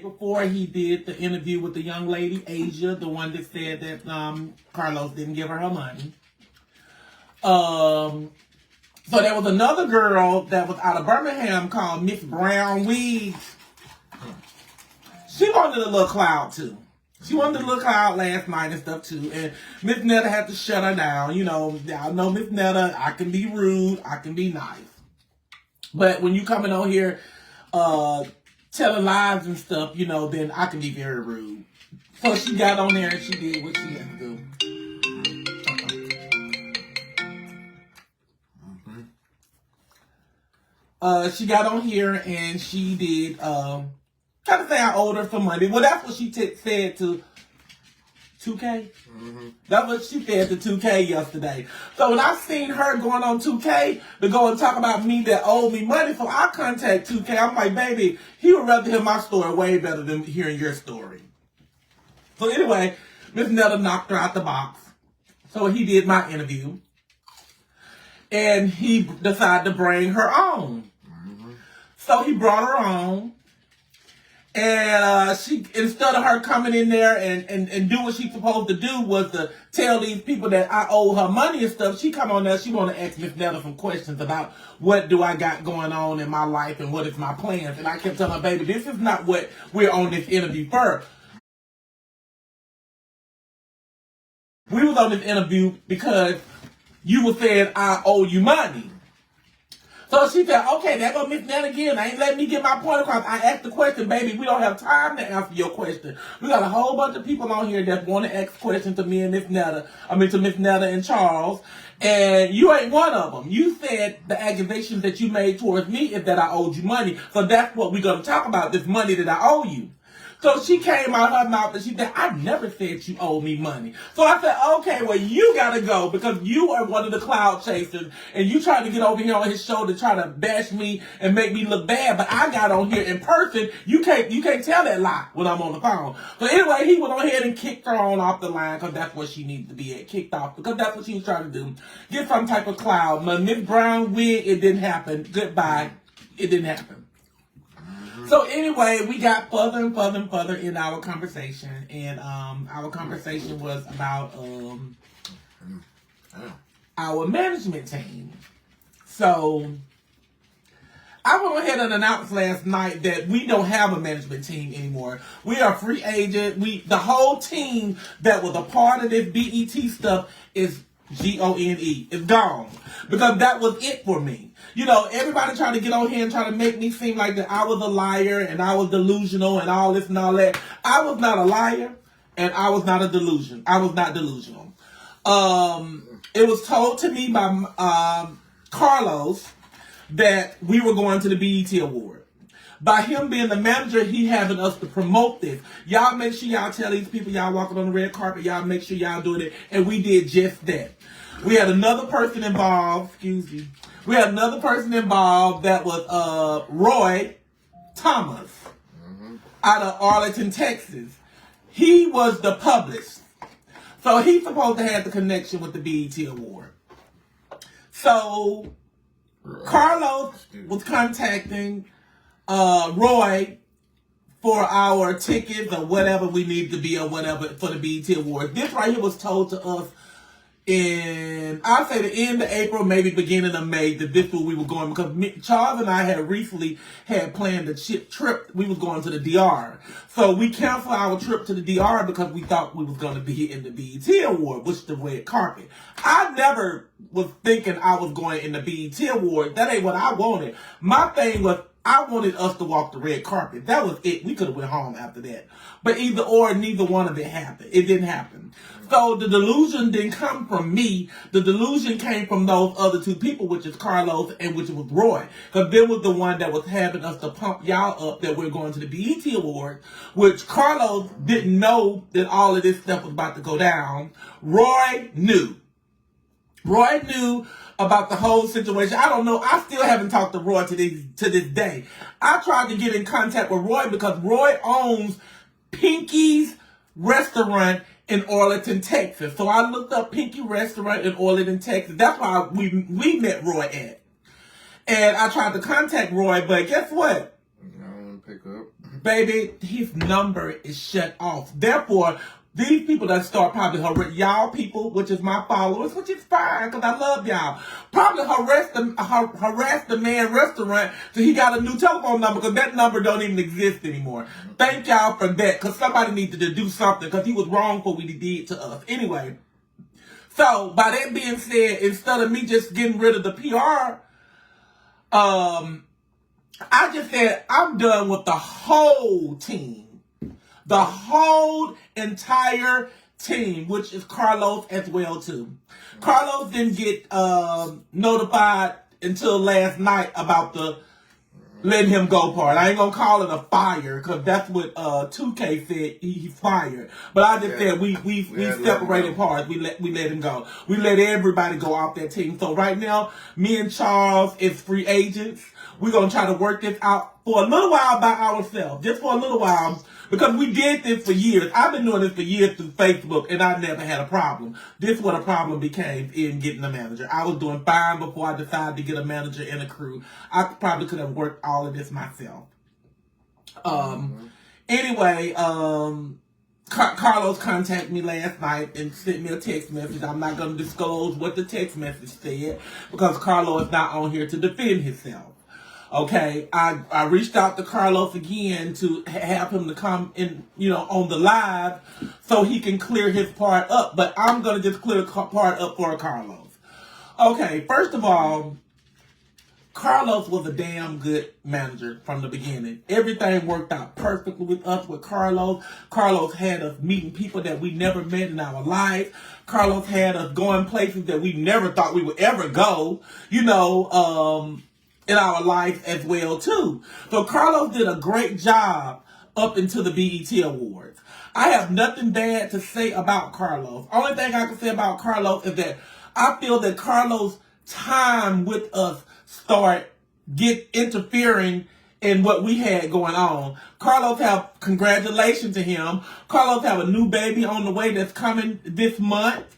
Before he did the interview with the young lady, Asia, the one that said that Carlos didn't give her money. So there was another girl that was out of Birmingham called Miss Brown Weeds. She wanted a little clout too. She wanted a little clout last night and stuff too. And Miss Netta had to shut her down. You know, y'all know Miss Netta, I can be rude, I can be nice. But when you coming on here telling lies and stuff, you know, then I can be very rude. So she got on there and she did what she had to do. She got on here and she did kind of say I owed her some money. Well, that's what she said to 2K. That's what she said to 2K yesterday. So when I seen her going on 2K to go and talk about me that owed me money, so I contact 2K. I'm like, baby, he would rather hear my story way better than hearing your story. So anyway, Miss Netta knocked her out the box. So he did my interview. And he decided to bring her on. So he brought her on. And she, instead of her coming in there and do what she's supposed to do, was to tell these people that I owe her money and stuff, she come on there, she want to ask Miss Netta some questions about what do I got going on in my life and what is my plans. And I kept telling her, baby, this is not what we're on this interview for. We was on this interview because you were saying I owe you money. So she said, okay, there go Miss Netta again. I ain't letting me get my point across. I asked the question, baby. We don't have time to answer your question. We got a whole bunch of people on here that want to ask questions to me and Miss Netta. To Miss Netta and Charles. And you ain't one of them. You said the accusations that you made towards me is that I owed you money. So that's what we're going to talk about, this money that I owe you. So she came out her mouth and she said, I never said you owe me money. So I said, okay, well, you got to go because you are one of the cloud chasers and you trying to get over here on his show to try to bash me and make me look bad. But I got on here in person. You can't tell that lie when I'm on the phone. So anyway, he went on ahead and kicked her on off the line because that's where she needed to be at, kicked off, because that's what she was trying to do. Get some type of cloud. Miss Brown wig, it didn't happen. Goodbye. It didn't happen. So anyway, we got further and further and further in our conversation, and our conversation was about our management team. So I went ahead and announced last night that we don't have a management team anymore. We are free agent. The whole team that was a part of this BET stuff is GONE. It's gone. Because that was it for me. You know, everybody tried to get on here and try to make me seem like that I was a liar and I was delusional and all this and all that. I was not a liar and I was not a delusion. I was not delusional. It was told to me by Carlos that we were going to the BET Award. By him being the manager, he having us to promote this. Y'all make sure y'all tell these people y'all walking on the red carpet. Y'all make sure y'all doing it. And we did just that. We had another person involved. Excuse me. We had another person involved that was Roy Thomas out of Arlington, Texas. He was the Publicst. So he's supposed to have the connection with the BET Award. So Carlos was contacting Roy for our tickets or whatever we need to be or whatever for the BET Awards. This right here was told to us in, I'd say the end of April, maybe beginning of May, that this was where we were going, because Charles and I had recently had planned a trip. We was going to the DR. So we canceled our trip to the DR because we thought we was going to be in the BET Award, which is the red carpet. I never was thinking I was going in the BET Award. That ain't what I wanted. My thing was, I wanted us to walk the red carpet. That was it. We could have went home after that. But either or, neither one of it happened. It didn't happen. So the delusion didn't come from me. The delusion came from those other two people, which is Carlos and which was Roy. Because they was the one that was having us to pump y'all up that we're going to the BET Awards, which Carlos didn't know that all of this stuff was about to go down. Roy knew. Roy knew about the whole situation. I don't know. I still haven't talked to Roy to this day. I tried to get in contact with Roy because Roy owns Pinky's Restaurant in Arlington, Texas. So I looked up Pinky Restaurant in Arlington, Texas. That's why we met Roy at. And I tried to contact Roy, but guess what? I don't pick up. baby, his number is shut off. Therefore, these people that start probably y'all people, which is my followers, which is fine because I love y'all, probably harass the man restaurant till he got a new telephone number because that number don't even exist anymore. Thank y'all for that because somebody needed to do something because he was wrong for what he did to us. Anyway, so by that being said, instead of me just getting rid of the PR, I just said I'm done with the whole team. The whole entire team, which is Carlos as well too. Carlos didn't get notified until last night about the letting him go part. I ain't gonna call it a fire because that's what 2K said he fired. But I just said we separated parts. We let him go. We let everybody go off that team. So right now, me and Charles is free agents. We're gonna try to work this out for a little while by ourselves, just for a little while. Because we did this for years. I've been doing this for years through Facebook, and I never had a problem. This is what a problem became in getting a manager. I was doing fine before I decided to get a manager and a crew. I probably could have worked all of this myself. Anyway, Carlos contacted me last night and sent me a text message. I'm not going to disclose what the text message said because Carlos is not on here to defend himself. Okay, I reached out to Carlos again to have him to come in, on the live so he can clear his part up. But I'm going to just clear the part up for Carlos. Okay, first of all, Carlos was a damn good manager from the beginning. Everything worked out perfectly with us with Carlos. Carlos had us meeting people that we never met in our life. Carlos had us going places that we never thought we would ever go, in our life as well too. So Carlos did a great job up into the BET Awards. I have nothing bad to say about Carlos. Only thing I can say about Carlos is that I feel that Carlos' time with us interfering in what we had going on. Carlos have congratulations to him. Carlos have a new baby on the way that's coming this month.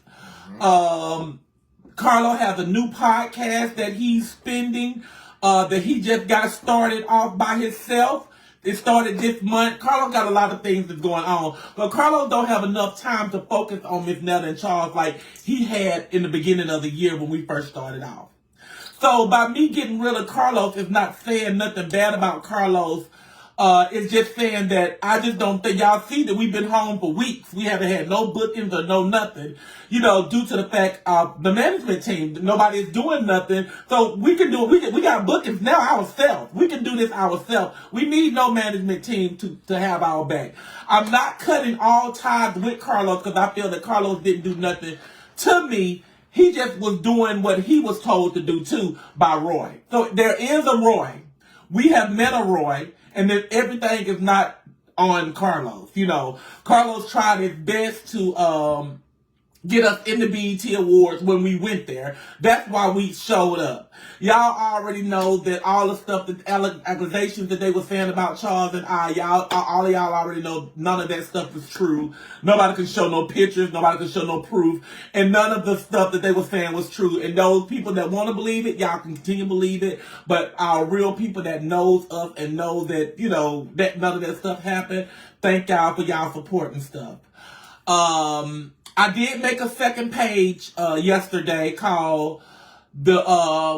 Carlos has a new podcast that he's spending. That he just got started off by himself. It started this month. Carlos got a lot of things that's going on. But Carlos don't have enough time to focus on Miss Netta and Charles like he had in the beginning of the year when we first started off. So by me getting rid of Carlos is not saying nothing bad about Carlos. It's just saying that I just don't think y'all see that we've been home for weeks. We haven't had no bookings or no nothing, due to the fact of the management team. Nobody is doing nothing. So we can do it. We got bookings now ourselves. We can do this ourselves. We need no management team to have our back. I'm not cutting all ties with Carlos because I feel that Carlos didn't do nothing to me. He just was doing what he was told to do too by Roy. So there is a Roy. We have met a Roy. And then everything is not on Carlos. Carlos tried his best to get us in the BET Awards when we went there. That's why we showed up. Y'all already know that all the stuff, the accusations that they were saying about Charles and all of y'all already know none of that stuff is true. Nobody can show no pictures. Nobody can show no proof. And none of the stuff that they were saying was true. And those people that want to believe it, y'all can continue to believe it. But our real people that knows us and know that, that none of that stuff happened, thank y'all for y'all support and stuff. I did make a second page yesterday called the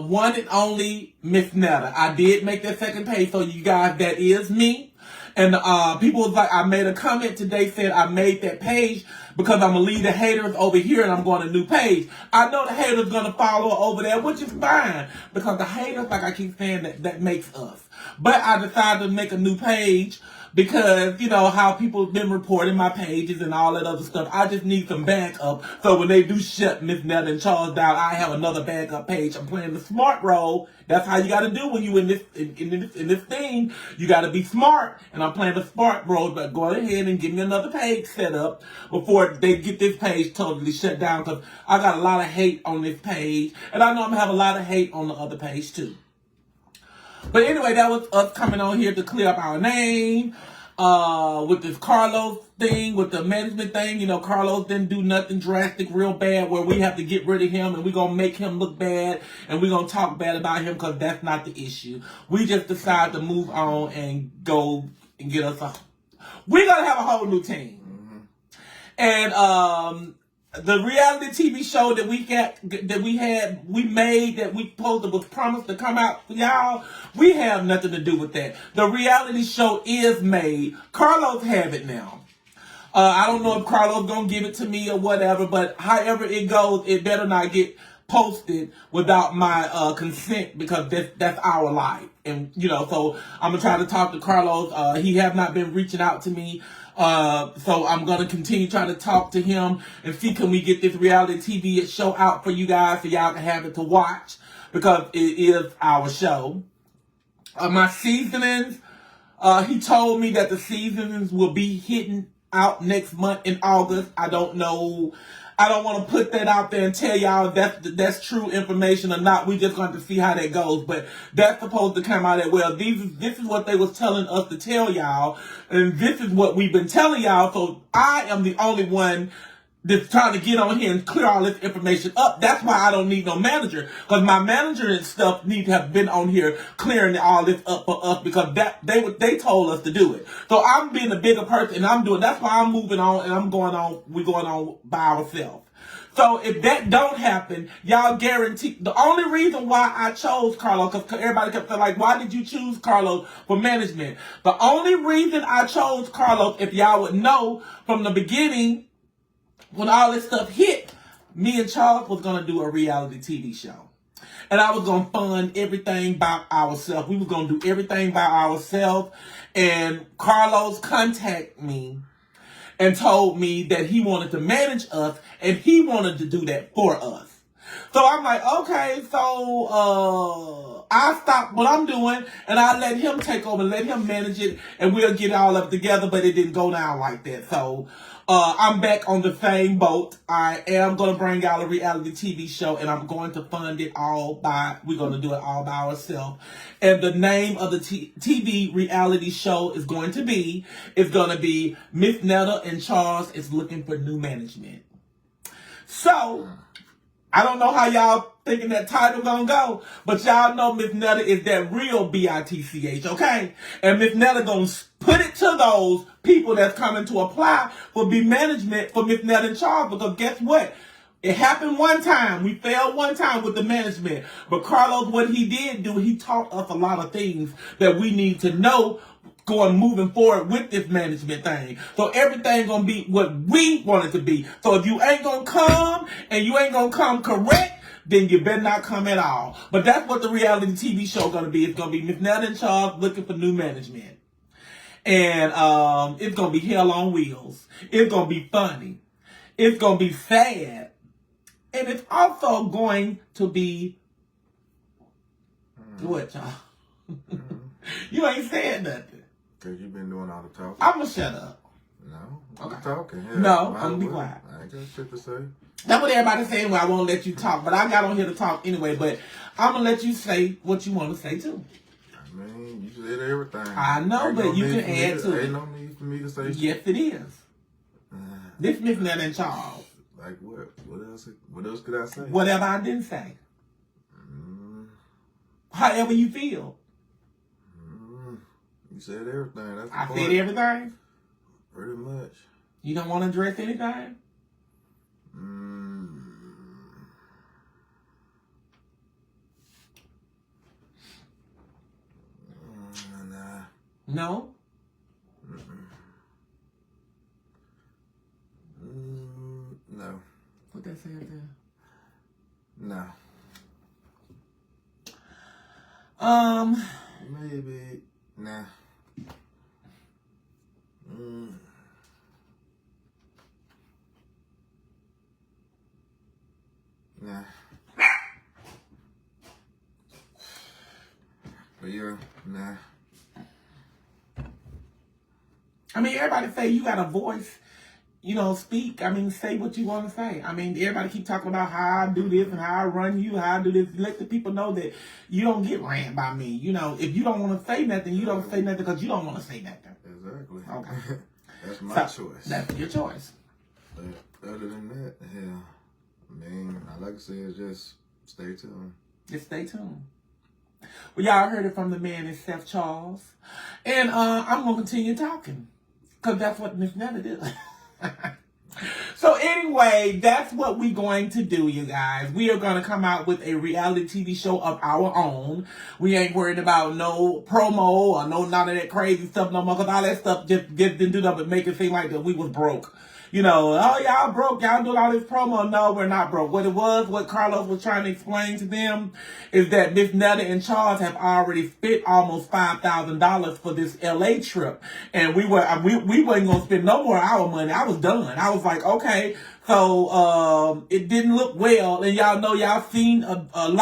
one and only Miss Netta. I did make that second page, so you guys, that is me. And people was like, I made a comment today said I made that page because I'm going to leave the haters over here and I'm going to a new page. I know the haters going to follow over there, which is fine because the haters, like I keep saying, that makes us. But I decided to make a new page because, how people have been reporting my pages and all that other stuff. I just need some backup. So when they do shut Miss Netta and Charles down, I have another backup page. I'm playing the smart role. That's how you got to do when you in this thing. You got to be smart. And I'm playing the smart role. But go ahead and give me another page set up before they get this page totally shut down. Because I got a lot of hate on this page. And I know I'm going to have a lot of hate on the other page too. But anyway, that was us coming on here to clear up our name. With this Carlos thing, with the management thing, Carlos didn't do nothing drastic, real bad, where we have to get rid of him and we're going to make him look bad and we're going to talk bad about him because that's not the issue. We just decided to move on and go and get us we're going to have a whole new team. And the reality TV show that we made that we was promised to come out for y'all, we have nothing to do with that. The reality show is made. Carlos have it now. I don't know if Carlos gonna give it to me or whatever, but however it goes, it better not get posted without my consent, because that's our life. And so I'm gonna try to talk to Carlos. He have not been reaching out to me. So I'm gonna continue trying to talk to him and see, can we get this reality TV show out for you guys so y'all can have it to watch, because it is our show. My seasonings, he told me that the seasonings will be hitting out next month in August. I don't know. I don't want to put that out there and tell y'all if that's true information or not. We just going to see how that goes. But that's supposed to come out as well. This is what they was telling us to tell y'all, and this is what we've been telling y'all. So I am the only one that's trying to get on here and clear all this information up. That's why I don't need no manager, because my manager and stuff need to have been on here clearing all this up for us, because they told us to do it. So I'm being a bigger person and I'm doing. That's why I'm moving on and we're going on by ourselves. So if that don't happen, y'all guarantee. The only reason why I chose Carlos, because everybody kept saying, like, why did you choose Carlos for management? The only reason I chose Carlos, if y'all would know from the beginning, when all this stuff hit, me and Charles was going to do a reality TV show. And I was going to fund everything by ourselves. We was going to do everything by ourselves. And Carlos contacted me and told me that he wanted to manage us and he wanted to do that for us. So I'm like, okay, so I stopped what I'm doing and I let him take over, let him manage it, and we'll get all of it together, but it didn't go down like that. So I'm back on the same boat. I am going to bring out a reality TV show, and I'm going to fund it we're going to do it all by ourselves. And the name of the TV reality show is going to be Miss Netta and Charles is looking for new management. So I don't know how y'all thinking that title gonna go, but y'all know Miss Netta is that real BITCH, okay? And Miss Netta gonna put it to those people that's coming to apply for management for Miss Netta and Charles, because guess what? It happened one time. We failed one time with the management. But Carlos, what he did do, he taught us a lot of things that we need to know moving forward with this management thing. So everything gonna be what we want it to be. So if you ain't gonna come and you ain't gonna come correct, then you better not come at all. But that's what the reality TV show gonna be. It's gonna be Miss Netta and Charles looking for new management. And it's gonna be hell on wheels. It's gonna be funny. It's gonna be sad. And it's also going to be what, y'all? You ain't saying nothing. Because you've been doing all the talking. I'm going to shut up. No, okay. Talking. Yeah, no, I'm going to be quiet. I ain't got shit to say. That's what everybody's saying. Well, I won't let you talk. But I got on here to talk anyway. But I'm going to let you say what you want to say, too. I mean, you said everything. I know, ain't but no you can add to it. Ain't no need for me to say shit. Yes, it is. This Miss Netta and Charles. Like what? What else could I say? Whatever I didn't say. However you feel. You said everything. That's the I point. said everything? Pretty much. You don't want to address anything? Nah. No? No. What that say up there? No. Maybe. Nah. Nah. But yeah, nah. I mean, everybody say you got a voice. Speak. I mean, say what you want to say. I mean, everybody keep talking about how I do this and how I run you, how I do this. Let the people know that you don't get ran by me. If you don't want to say nothing, you don't say nothing because you don't want to say nothing. Exactly. Okay. That's my choice. That's your choice. But other than that, I like I said, just stay tuned. Just stay tuned. Well, y'all heard it from the man himself, Charles. And I'm going to continue talking. Because that's what Miss Netta did. So anyway, that's what we're going to do, you guys. We are going to come out with a reality TV show of our own. We ain't worried about no promo or no none of that crazy stuff no more. Because all that stuff just didn't do nothing but make it seem like that we was broke. You know, oh, y'all broke, y'all doing all this promo. No, we're not broke. What Carlos was trying to explain to them is that Miss Netta and Charles have already spent almost $5,000 for this LA trip. And we wasn't going to spend no more of our money. I was done. I was like, okay, so, it didn't look well. And y'all know y'all seen a lot.